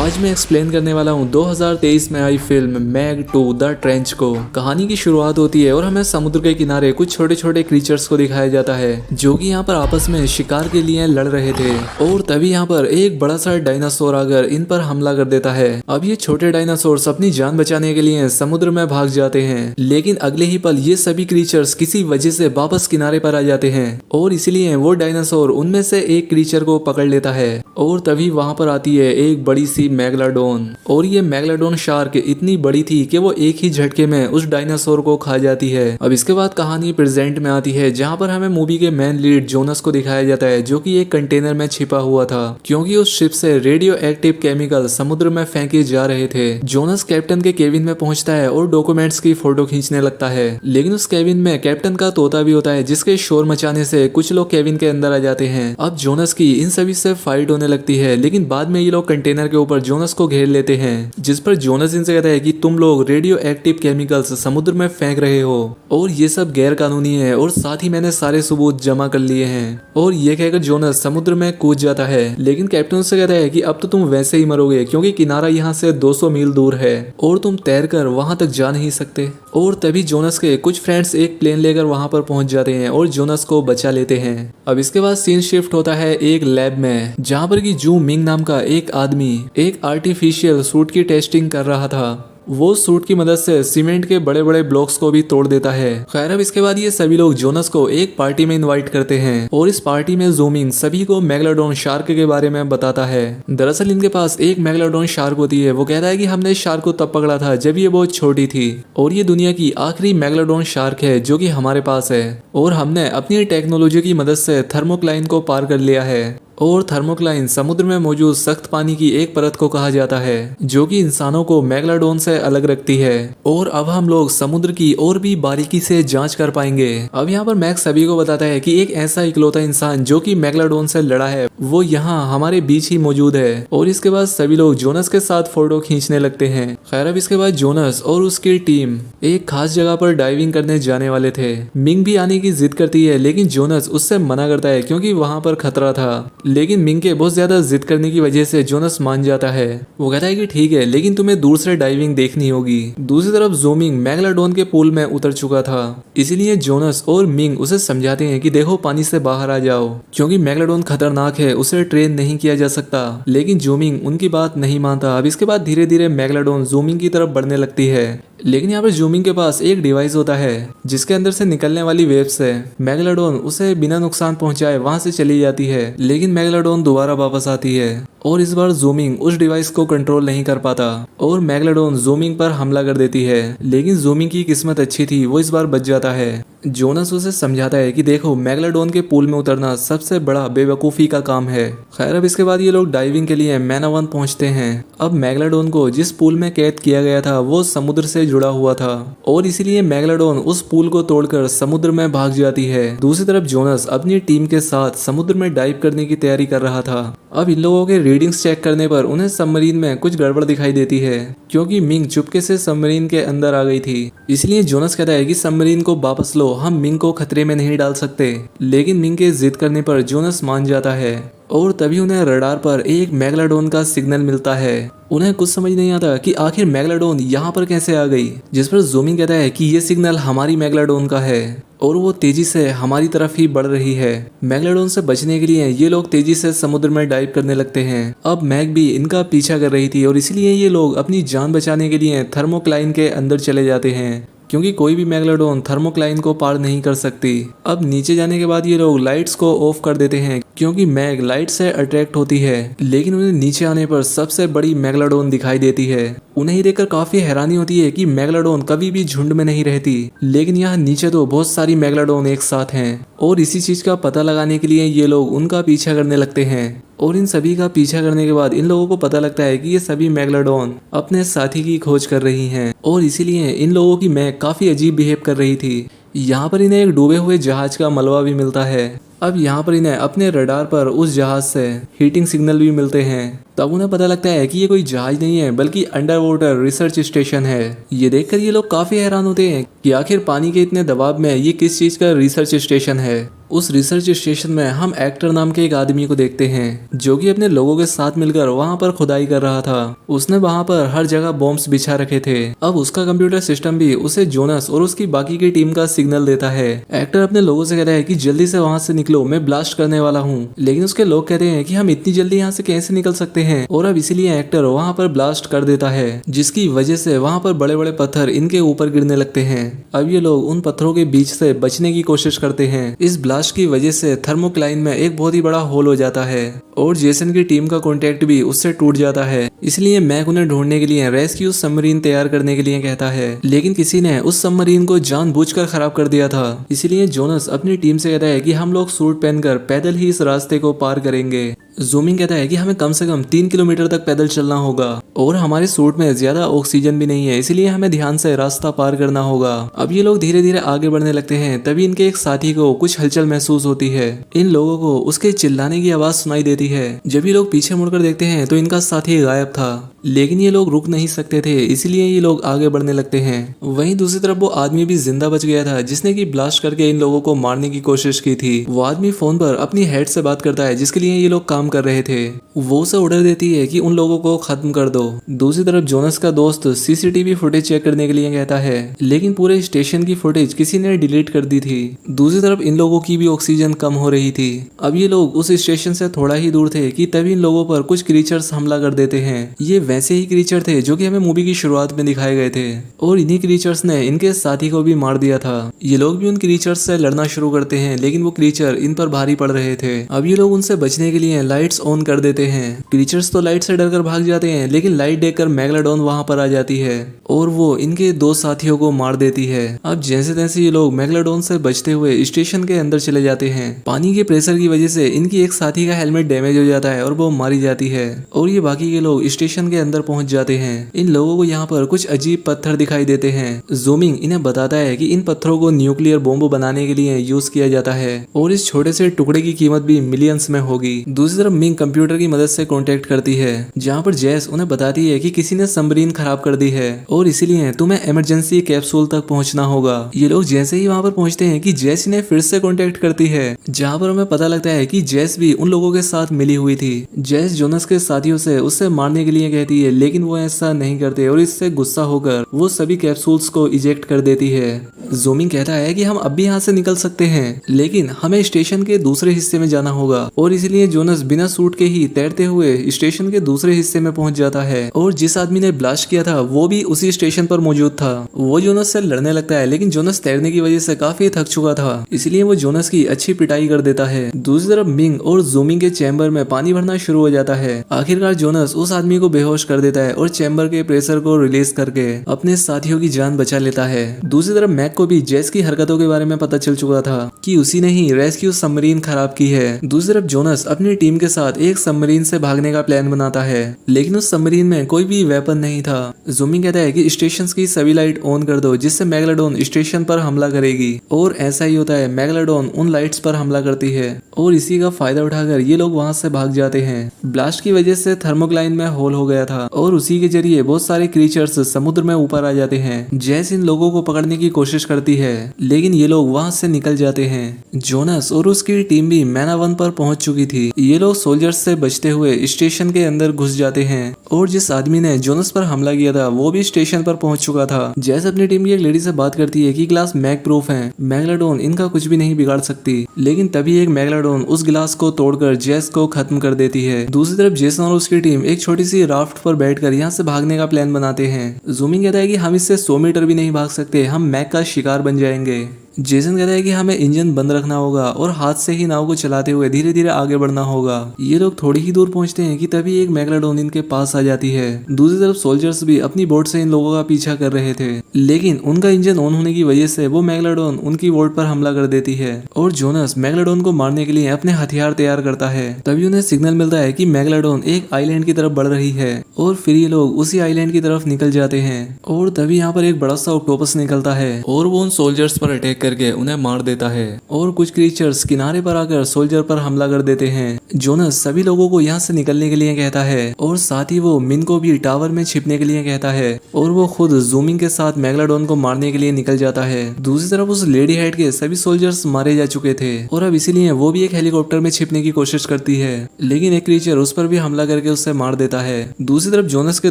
आज मैं एक्सप्लेन करने वाला हूँ 2023 में आई फिल्म मैग 2 द ट्रेंच को। कहानी की शुरुआत होती है और हमें समुद्र के किनारे कुछ छोटे छोटे क्रीचर्स को दिखाया जाता है जो कि यहाँ पर आपस में शिकार के लिए लड़ रहे थे। और तभी यहाँ पर एक बड़ा सा डायनासोर आकर इन पर हमला कर देता है। अब ये छोटे डायनासोर अपनी जान बचाने के लिए समुद्र में भाग जाते हैं, लेकिन अगले ही पल ये सभी क्रीचर्स किसी वजह से वापस किनारे पर आ जाते हैं और इसीलिए वो डायनासोर उनमें से एक क्रीचर को पकड़ लेता है। और तभी वहां पर आती है एक बड़ी सी मेगलाडोन, और ये मेगलाडोन शार्क इतनी बड़ी थी कि वो एक ही झटके में उस डायनासोर को खा जाती है। अब इसके बाद कहानी प्रेजेंट में आती है जहां पर हमें मूवी के मेन लीड जोनस को दिखाया जाता है जो कि एक कंटेनर में छिपा हुआ था क्योंकि उस शिप से रेडियो एक्टिव केमिकल समुद्र में फेंके जा रहे थे। जोनस कैप्टन के केबिन में पहुंचता है और डॉक्यूमेंट्स की फोटो खींचने लगता है, लेकिन उस केबिन में कैप्टन का तोता भी होता है जिसके शोर मचाने से कुछ लोग केबिन के अंदर आ जाते हैं। अब जोनस की इन सभी से फाइट होने लगती है, लेकिन बाद में ये लोग कंटेनर के ऊपर जोनस को घेर लेते हैं, जिस पर जोनस इनसे कहता है कि तुम लोग रेडियो एक्टिव केमिकल्स समुद्र में फेंक रहे हो और ये सब गैर कानूनी है और साथ ही मैंने सारे सबूत जमा कर लिए हैं। और ये कहकर जोनस समुद्र में कूद जाता है, लेकिन कैप्टन से कहता है कि अब तो तुम वैसे ही मरोगे क्योंकि किनारा यहाँ से 200 मील दूर है और तुम तैरकर वहां तक जा नहीं सकते। और तभी जोनस के कुछ फ्रेंड्स एक प्लेन लेकर वहां पर पहुंच जाते हैं और जोनस को बचा लेते हैं। अब इसके बाद सीन शिफ्ट होता है एक लैब में जहां पर कि जू मिंग नाम का एक आदमी एक आर्टिफिशियल सूट की टेस्टिंग कर रहा था। वो सूट की मदद से सीमेंट के बड़े बड़े ब्लॉक्स को भी तोड़ देता है। खैर अब इसके बाद ये सभी लोग जोनस को एक पार्टी में इनवाइट करते हैं और इस पार्टी में जूमिंग सभी को मेगलाडोन शार्क के बारे में बताता है। दरअसल इनके पास एक मेगलाडोन शार्क होती है। वो कहता है कि हमने इस शार्क को तब पकड़ा था जब ये बहुत छोटी थी और ये दुनिया की आखिरी मेगलाडोन शार्क है जो कि हमारे पास है और हमने अपनी टेक्नोलॉजी की मदद से थर्मोक्लाइन को पार कर लिया है। और थर्मोक्लाइन समुद्र में मौजूद सख्त पानी की एक परत को कहा जाता है जो कि इंसानों को मेगलाडोन से अलग रखती है। और अब हम लोग समुद्र की और भी बारीकी से जांच कर पाएंगे। अब यहाँ पर मैक्स सभी को बताता है कि एक ऐसा इकलौता इंसान जो कि मेगलाडोन से लड़ा है वो यहाँ हमारे बीच ही मौजूद है। और इसके बाद सभी लोग जोनस के साथ फोटो खींचने लगते हैं। खैर अब इसके बाद जोनस और उसकी टीम एक खास जगह पर डाइविंग करने जाने वाले थे। मिंग भी आने की जिद करती है, लेकिन जोनस उससे मना करता है क्योंकि वहां पर खतरा था। लेकिन मिंग के बहुत ज्यादा जिद करने की वजह से जोनस मान जाता है। वो कहता है कि ठीक है, लेकिन तुम्हें दूर से डाइविंग देखनी होगी। दूसरी तरफ जोमिंग मेगलाडोन के पूल में उतर चुका था, इसीलिए जोनस और मिंग उसे समझाते हैं कि देखो पानी से बाहर आ जाओ क्योंकि मेगलाडोन खतरनाक है, उसे ट्रेन नहीं किया जा सकता। लेकिन जोमिंग उनकी बात नहीं मानता। अब इसके बाद धीरे धीरे मेगलाडोन जोमिंग की तरफ बढ़ने लगती है, लेकिन यहाँ पर जूमिंग के पास एक डिवाइस होता है जिसके अंदर से निकलने वाली वेव से मेगलाडोन उसे बिना नुकसान पहुंचाए वहां से चली जाती है। लेकिन मेगलाडोन दोबारा वापस आती है और इस बार जूमिंग उस डिवाइस को कंट्रोल नहीं कर पाता और मेगलाडोन जूमिंग पर हमला कर देती है। लेकिन जूमिंग की किस्मत अच्छी थी, वो इस बार बच जाता है। जोनस उसे समझाता है कि देखो मेगलाडोन के पूल में उतरना सबसे बड़ा बेवकूफ़ी का काम है। खैर अब इसके बाद ये लोग डाइविंग के लिए मैनावन पहुंचते हैं। अब मेगलाडोन को जिस पूल में कैद किया गया था वो समुद्र से जुड़ा हुआ था और इसीलिए मेगलाडोन उस पूल को तोड़कर समुद्र में भाग जाती है। दूसरी तरफ जोनस अपनी टीम के साथ समुद्र में डाइव करने की तैयारी कर रहा था। अब इन लोगों के रीडिंग्स चेक करने पर उन्हें सबमरीन में कुछ गड़बड़ दिखाई देती है क्योंकि मिंग चुपके से सबमरीन के अंदर आ गई थी। इसलिए जोनस कहता है कि सबमरीन को वापस लो, हम मिंग को खतरे में नहीं डाल सकते। लेकिन मिंग के जिद करने पर जोनस मान जाता है और तभी उन्हें रडार पर एक मेगलाडोन का सिग्नल मिलता है। उन्हें कुछ समझ नहीं आता कि आखिर मेगलाडोन यहाँ पर कैसे आ गई, जिस पर जूमिंग कहता है कि ये सिग्नल हमारी मेगलाडोन का है और वो तेजी से हमारी तरफ ही बढ़ रही है। मेगलाडोन से बचने के लिए ये लोग तेजी से समुद्र में डाइव करने लगते हैं। अब मैग भी इनका पीछा कर रही थी और इसलिए ये लोग अपनी जान बचाने के लिए थर्मोक्लाइन के अंदर चले जाते हैं क्योंकि कोई भी मेगलाडोन थर्मोक्लाइन को पार नहीं कर सकती। अब नीचे जाने के बाद ये लोग लाइट्स को ऑफ कर देते हैं क्योंकि मैग लाइट से अट्रैक्ट होती है, लेकिन उन्हें नीचे आने पर सबसे बड़ी मेगलाडोन दिखाई देती है। उन्हें देखकर काफी हैरानी होती है कि मेगलाडोन कभी भी झुंड में नहीं रहती, लेकिन यहाँ नीचे तो बहुत सारी मेगलाडोन एक साथ हैं और इसी चीज का पता लगाने के लिए ये लोग उनका पीछा करने लगते हैं। और इन सभी का पीछा करने के बाद इन लोगों को पता लगता है कि ये सभी मेगलाडोन अपने साथी की खोज कर रही हैं और इसीलिए इन लोगों की मैग काफी अजीब बिहेव कर रही थी। यहाँ पर इन्हें एक डूबे हुए जहाज का मलबा भी मिलता है। अब यहाँ पर इन्हें अपने रडार पर उस जहाज से हीटिंग सिग्नल भी मिलते हैं तब उन्हें पता लगता है कि ये कोई जहाज नहीं है बल्कि अंडर वाटर रिसर्च स्टेशन है। ये देखकर ये लोग काफी हैरान होते हैं कि आखिर पानी के इतने दबाव में ये किस चीज का रिसर्च स्टेशन है। उस रिसर्च स्टेशन में हम एक्टर नाम के एक आदमी को देखते हैं जो कि अपने लोगों के साथ मिलकर वहां पर खुदाई कर रहा था। उसने वहां पर हर जगह बॉम्ब्स बिछा रखे थे। अब उसका कंप्यूटर सिस्टम भी उसे जोनस और उसकी बाकी की टीम का सिग्नल देता है। एक्टर अपने लोगों से कहता है कि जल्दी से वहां से निकलो, मैं ब्लास्ट करने वाला हूँ। लेकिन उसके लोग कहते हैं कि हम इतनी जल्दी यहाँ से कैसे निकल सकते हैं, और अब इसीलिए एक्टर वहां पर ब्लास्ट कर देता है, जिसकी वजह से वहां पर बड़े बड़े पत्थर इनके ऊपर गिरने लगते हैं। अब ये लोग उन पत्थरों के बीच से बचने की कोशिश करते हैं। इस ब्लास्ट की वजह से थर्मोक्लाइन में एक बहुत ही बड़ा होल हो जाता है और जेसन की टीम का कॉन्टेक्ट भी उससे टूट जाता है। इसलिए मैक उन्हें ढूंढने के लिए रेस्क्यू सबमरीन तैयार करने के लिए कहता है, लेकिन किसी ने उस सबमरीन को जानबूझकर खराब कर दिया था। इसलिए जोनस अपनी टीम से कहता है कि हम लोग सूट पहनकर पैदल ही इस रास्ते को पार करेंगे। जूमिंग कहता है कि हमें कम से कम 3 किलोमीटर तक पैदल चलना होगा और हमारे सूट में ज्यादा ऑक्सीजन भी नहीं है, इसलिए हमें ध्यान से रास्ता पार करना होगा। अब ये लोग धीरे धीरे आगे बढ़ने लगते हैं। तभी इनके एक साथी को कुछ हलचल महसूस होती है। इन लोगों को उसके चिल्लाने की आवाज सुनाई देती है। जब ये लोग पीछे मुड़कर देखते हैं तो इनका साथी गायब था, लेकिन ये लोग रुक नहीं सकते थे, इसलिए ये लोग आगे बढ़ने लगते हैं। वहीं दूसरी तरफ वो आदमी भी जिंदा बच गया था जिसने की ब्लास्ट करके इन लोगों को मारने की कोशिश की थी। वो आदमी फोन पर अपनी हेड से बात करता है जिसके लिए ये लोग काम कर रहे थे। वो उसे ऑर्डर देती है कि उन लोगों को खत्म कर दो। दूसरी तरफ जोनस का दोस्त सीसीटीवी फुटेज चेक करने के लिए कहता है, लेकिन पूरे स्टेशन की फुटेज किसी ने डिलीट कर दी थी। दूसरी तरफ इन लोगों की भी ऑक्सीजन कम हो रही थी। अब ये लोग उस स्टेशन से थोड़ा ही दूर थे कि तभी इन लोगों पर कुछ क्रीचर्स हमला कर देते हैं। ये वैसे ही क्रीचर थे जो कि हमें मूवी की शुरुआत में दिखाए गए थे, और इन्हीं क्रीचर्स ने इनके साथी को भी मार दिया था। ये लोग भी उन क्रीचर्स से लड़ना शुरू करते हैं, लेकिन वो क्रीचर इन पर भारी पड़ रहे थे। अब ये लोग उनसे बचने के लिए लाइट्स ऑन कर देते हैं। क्रीचर्स तो लाइट से डरकर भाग जाते हैं, लेकिन लाइट देखकर मेगालोडॉन वहां पर आ जाती है और वो इनके 2 साथियों को मार देती है। अब जैसे तैसे ये लोग मेगालोडॉन से बचते हुए स्टेशन के अंदर चले जाते हैं। पानी के प्रेशर की वजह से इनकी एक साथी का हेलमेट डैमेज हो जाता है और वो मारी जाती है, और ये बाकी के लोग स्टेशन के अंदर पहुंच जाते हैं। इन लोगों को यहाँ पर कुछ अजीब पत्थर दिखाई देते हैं। जूमिंग इन्हें बताता है कि इन पत्थरों को न्यूक्लियर बॉम्ब बनाने के लिए यूज किया जाता है और इस छोटे से टुकड़े की कीमत भी मिलियंस में होगी। दूसरी तरफ मिंग कंप्यूटर की मदद से कांटेक्ट करती है, जहाँ पर जेस उन्हें बताती है कि किसी ने सबमरीन खराब कर दी है और इसीलिए तुम्हें इमरजेंसी कैप्सूल तक पहुंचना होगा। ये लोग जैसे ही वहाँ पर पहुंचते हैं कि जेस इन्हें फिर से कांटेक्ट करती है, जहाँ पर हमें पता लगता है कि जेस भी उन लोगों के साथ मिली हुई थी। जेस जोनस के साथियों से उससे मारने के लिए कहती है, लेकिन वो ऐसा नहीं करते और इससे गुस्सा होकर वो सभी कैप्सूल्स को इजेक्ट कर देती है। जूमिंग कहता है कि हम अब भी यहाँ से निकल सकते हैं, लेकिन हमें स्टेशन के दूसरे हिस्से में जाना होगा, और इसलिए जोनस बिना सूट के ही तैरते हुए स्टेशन के दूसरे हिस्से में पहुंच जाता है। और जिस आदमी ने ब्लास्ट किया था वो भी उसी स्टेशन पर मौजूद था। वो जोनस से लड़ने लगता है, लेकिन जोनस तैरने की वजह से काफी थक चुका था, इसलिए वो जोनस की अच्छी पिटाई कर देता है। दूसरी तरफ मिंग और जूमिंग के चैम्बर में पानी भरना शुरू हो जाता है। आखिरकार जोनस उस आदमी को बेहोश कर देता है और चैम्बर के प्रेशर को रिलीज करके अपने साथियों की जान बचा लेता है। दूसरी तरफ मैक को भी जेस की हरकतों के बारे में पता चल चुका था कि उसी ने ही रेस्क्यू सबमरीन खराब की है। दूसरी तरफ जोनस अपनी टीम के साथ एक सबमरीन से भागने का प्लान बनाता है, लेकिन उस सबमरीन में कोई भी वेपन नहीं था। जूमिंग कहता है कि स्टेशन की सभी लाइट ऑन कर दो, जिससे मेगालोडॉन स्टेशन पर हमला करेगी, और ऐसा ही होता है। मेगालोडॉन उन लाइट्स पर हमला करती है और इसी का फायदा उठाकर ये लोग वहां से भाग जाते हैं। ब्लास्ट की वजह से थर्मोक्लाइन में होल हो गया था और उसी के जरिए बहुत सारे क्रीचर्स समुद्र में ऊपर आ जाते हैं। जेस इन लोगों को पकड़ने की कोशिश करती है, लेकिन ये लोग वहां से निकल जाते हैं। जोनस और उसकी टीम भी मैना 1 पर पहुंच चुकी थी। ये लोग सोल्जर्स से बचते हुए स्टेशन के अंदर घुस जाते हैं, और जिस आदमी ने जोनस पर हमला किया था वो भी स्टेशन पर पहुंच चुका था। जेस अपनी टीम की एक लेडी से बात करती है कि ग्लास मैग प्रूफ है, मेगालोडॉन इनका कुछ भी नहीं बिगाड़ सकती, लेकिन तभी एक मेगालोडॉन उस गिलास को तोड़कर जेस को खत्म कर देती है। दूसरी तरफ जेसन और उसकी टीम एक छोटी सी राफ्ट पर बैठकर यहाँ से भागने का प्लान बनाते हैं। जूमिंग कहता है कि हम इससे 100 मीटर भी नहीं भाग सकते, हम मैग का शिकार बन जाएंगे। जेसन कहता है कि हमें इंजन बंद रखना होगा और हाथ से ही नाव को चलाते हुए धीरे धीरे आगे बढ़ना होगा। ये लोग थोड़ी ही दूर पहुंचते हैं कि तभी एक मेगालोडॉन इनके पास आ जाती है। दूसरी तरफ सोल्जर्स भी अपनी बोट से इन लोगों का पीछा कर रहे थे, लेकिन उनका इंजन ऑन होने की वजह से वो मेगालोडॉन उनकी बोट पर हमला कर देती है और जोनस मेगालोडॉन को मारने के लिए अपने हथियार तैयार करता है। तभी उन्हें सिग्नल मिलता है कि मेगालोडॉन एक आइलैंड की तरफ बढ़ रही है और फिर ये लोग उसी आइलैंड की तरफ निकल जाते हैं। और तभी यहाँ पर एक बड़ा सा ऑक्टोपस निकलता है और वो उन सोल्जर्स पर अटैक करके उन्हें मार देता है और कुछ क्रीचर्स किनारे पर आकर सोल्जर पर हमला कर देते हैं। जोनस सभी लोगों को यहाँ से निकलने के लिए कहता है और साथ ही वो मिन को भी टावर में छिपने के लिए कहता है और वो खुद जूमिंग के साथ मेगालोडॉन को मारने के लिए निकल जाता है। दूसरी तरफ उस लेडी हेड के सभी सोल्जर्स मारे जा चुके थे और अब इसीलिए वो भी एक हेलीकॉप्टर में छिपने की कोशिश करती है, लेकिन एक क्रीचर उस पर भी हमला करके उससे मार देता है। दूसरी तरफ जोनस के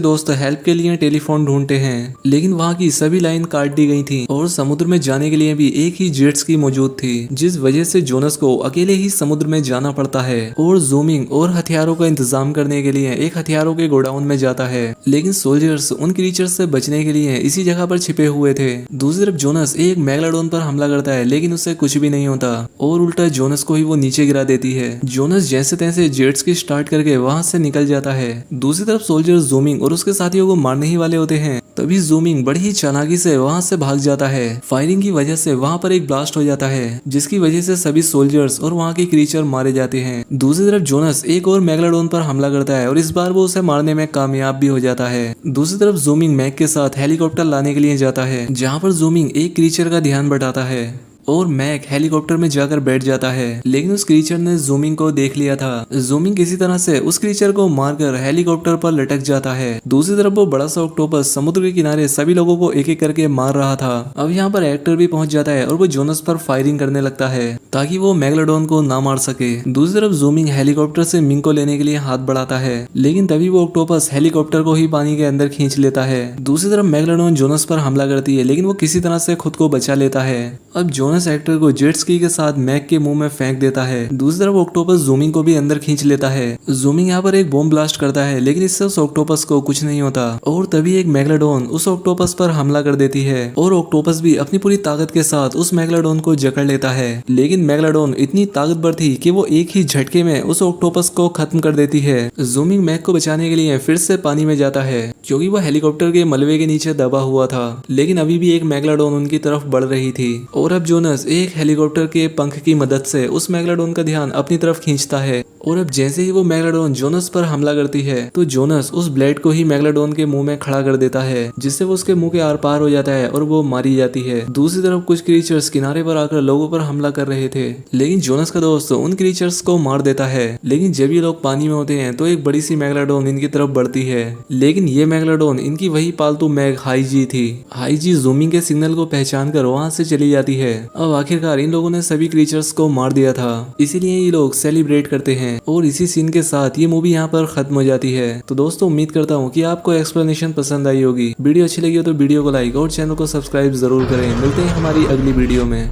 दोस्त हेल्प के लिए टेलीफोन ढूंढते हैं, लेकिन वहाँ की सभी लाइन काट दी गई थी और समुद्र में जाने के लिए भी एक ही जेट्स की मौजूद थी, जिस वजह से जोनस को अकेले ही समुद्र में जाना पड़ता है और जूमिंग और हथियारों का इंतजाम करने के लिए एक हथियारों के गोडाउन में जाता है। लेकिन सोल्जर्स उन क्रीचर्स से बचने के लिए इसी जगह पर छिपे हुए थे। दूसरी तरफ जोनस एक मेगालोडॉन पर हमला करता है, लेकिन उससे कुछ भी नहीं होता और उल्टा जोनस को ही वो नीचे गिरा देती है। जोनस जैसे तैसे जेट्स की स्टार्ट करके वहां से निकल जाता है। दूसरी तरफ सोल्जर जूमिंग और उसके साथियों को मारने ही वाले होते हैं, तभी जूमिंग बड़ी ही चालाकी से वहां से भाग जाता है। फायरिंग की वजह से वहां पर एक ब्लास्ट हो जाता है, जिसकी वजह से सभी सोल्जर्स और वहां के क्रीचर मारे जाते हैं। दूसरी तरफ जोनस एक और मेगालोडॉन पर हमला करता है और इस बार वो उसे मारने में कामयाब भी हो जाता है। दूसरी तरफ जूमिंग मैक के साथ हेलीकॉप्टर लाने के लिए जाता है, जहाँ पर जूमिंग एक क्रीचर का ध्यान बटाता है और मैक हेलीकॉप्टर में जाकर बैठ जाता है, लेकिन उस क्रीचर ने जूमिंग को देख लिया था। जूमिंग किसी तरह से उस क्रीचर को मारकर हेलीकॉप्टर पर लटक जाता है। दूसरी तरफ वो बड़ा सा ऑक्टोपस समुद्र के किनारे सभी लोगों को एक एक करके मार रहा था। अब यहाँ पर एक्टर भी पहुंच जाता है और वो जोनस पर फायरिंग करने लगता है ताकि वो मेगालोडॉन को ना मार सके। दूसरी तरफ जूमिंग हेलीकॉप्टर से मिंग को लेने के लिए हाथ बढ़ाता है, लेकिन तभी वो ऑक्टोपस हेलीकॉप्टर को ही पानी के अंदर खींच लेता है। दूसरी तरफ मेगालोडॉन जोनस पर हमला करती है, लेकिन वो किसी तरह से खुद को बचा लेता है। अब जोनस एक्टर को जेट स्की के साथ मैक के मुंह में फेंक देता है। दूसरी तरफ ऑक्टोपस जूमिंग को भी अंदर खींच लेता है। जूमिंग यहाँ पर एक बॉम्ब ब्लास्ट करता है, लेकिन इससे उस ऑक्टोपस को कुछ नहीं होता और तभी एक मेगालोडॉन उस ऑक्टोपस पर हमला कर देती है और ऑक्टोपस भी अपनी पूरी ताकत के साथ उस मेगालोडॉन को जकड़ लेता है। लेकिन मेगालोडॉन इतनी ताकतवर थी कि वो एक ही झटके में उस ऑक्टोपस को खत्म कर देती है। जूमिंग मैक को बचाने के लिए फिर से पानी में जाता है, क्योंकि वो हेलीकॉप्टर के मलबे के नीचे दबा हुआ था, लेकिन अभी भी एक मेगालोडॉन उनकी तरफ बढ़ रही थी और अब जोनस एक हेलीकॉप्टर के पंख की मदद से उस मेगालोडॉन का ध्यान अपनी तरफ खींचता है और अब जैसे ही वो मेगालोडॉन जोनस पर हमला करती है तो जोनस उस ब्लेड को ही मेगालोडॉन के मुंह में खड़ा कर देता है, जिससे वो उसके मुंह के आर पार हो जाता है और वो मारी जाती है। दूसरी तरफ कुछ क्रीचर्स किनारे पर आकर लोगों पर हमला कर रहे थे, लेकिन जोनस का दोस्त उन क्रीचर्स को मार देता है। लेकिन जब ये लोग पानी में होते हैं तो एक बड़ी सी मेगालोडॉन इनकी तरफ बढ़ती है, लेकिन ये मेगालोडॉन इनकी वही पालतू मैग हाईजी थी। हाईजी जूमिंग के सिग्नल को पहचान कर वहां से चली जाती है। अब आखिरकार इन लोगों ने सभी क्रीचर्स को मार दिया था, इसीलिए ये लोग सेलिब्रेट करते हैं और इसी सीन के साथ ये मूवी यहाँ पर खत्म हो जाती है। तो दोस्तों उम्मीद करता हूँ कि आपको एक्सप्लेनेशन पसंद आई होगी। वीडियो अच्छी लगी हो तो वीडियो को लाइक और चैनल को सब्सक्राइब जरूर करें। मिलते हैं हमारी अगली वीडियो में।